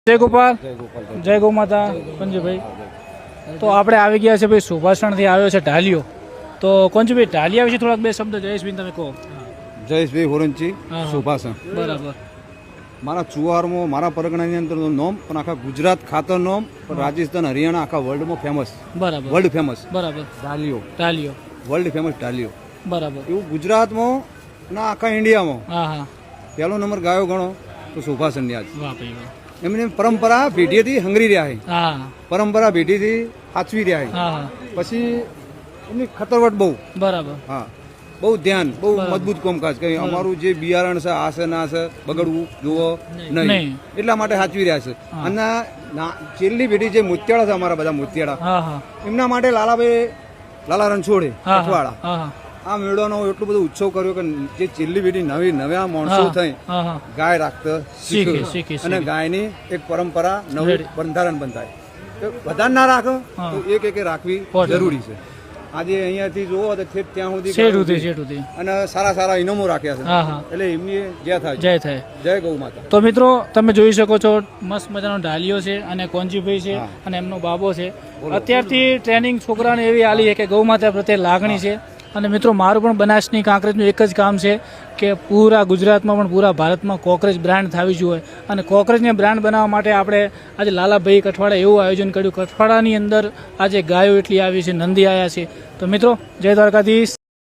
જય ગોપાલ, જય ગૌ માતા. કંજુભાઈ, તો આપણે આવી ગયા છે ભાઈ સુભાષણથી આવ્યો છે ઢાલિયો. તો કંજુભાઈ, ઢાલિયા વિશે થોડાક બે શબ્દ જયેશભાઈ તમે કહો. જયેશભાઈ હોરંચી, સુભાષણ. બરાબર. મારા ચુવારમાં મારા પરગણાની અંદર નોમ, પણ આખા ગુજરાત ખાતર નોમ, પણ રાજસ્થાન હરિયાણા આખા વર્લ્ડમાં ફેમસ. બરાબર. World famous. બરાબર. ઢાલિયો વર્લ્ડ ફેમસ ઢાલિયો. બરાબર. એવું ગુજરાતમાં ના આખા ઇન્ડિયામાં હા હા. પહેલો નંબર ગાયો ગણો તો સુભાષણની આજ. વાહ ભાઈ વાહ. એમની પરંપરા પેઢીથી હંગરી રહ્યા છે. હા પરંપરા પેઢીથી સાચવી રહ્યા છે. હા હા. પછી એમની ખતરવટ બહુ. બરાબર. હા, બહુ ધ્યાન, બહુ મજબૂત કામકાજ કે અમારું જે બિયારણ છે આ છે ના છે બગડવું જોવો નહીં, એટલા માટે સાચવી રહ્યા છે. અને છેલ્લી પેઢી જે મોતિયાળા છે અમારા બધા મોતિયાળા, હા હા. એમના માટે લાલા રણછોડે અઠવાડા હા હા. આ મેળાનો એટલો બધો ઉત્સવ કર્યો કે જે છેલ્લી પેઢી નવા માણસો થઈ હા હા. ગાય રાખતા શીખે. શીખે અને ગાયની એક પરંપરા નવું બંધારણ બંધાય. બધા ના રાખો તો એક રાખવી જરૂરી છે. આજે અહીંયાથી જોવો તો ત્યાં સુધી અને સારા ઇનામો રાખ્યા છે. હા હા. એટલે એમની જય થાય. જય ગૌ માતા. તો મિત્રો તમે જોઈ શકો છો મસ્ત મજાનો ઢાલિયો છે અને કોંજીભાઈ છે અને એમનો બાબો છે. અત્યારથી ટ્રેનિંગ છોકરાને એવી આલી છે કે ગૌ માતા પ્રત્યે લાગણી છે. અને મિત્રો મારું પણ બનાસની કાંકરેજનું એક જ કામ છે કે પૂરા ગુજરાતમાં પણ પૂરા ભારતમાં કોકરેજ બ્રાન્ડ થવી જોઈએ. અને કોકરેજને બ્રાન્ડ બનાવવા માટે આપણે આજે લાલાભાઈ કઠવાડા એવું આયોજન કર્યું. કઠવાડાની અંદર આજે ગાયો એટલી આવી છે, નંદી આવ્યા છે. તો મિત્રો, જય દ્વારકાધીશ.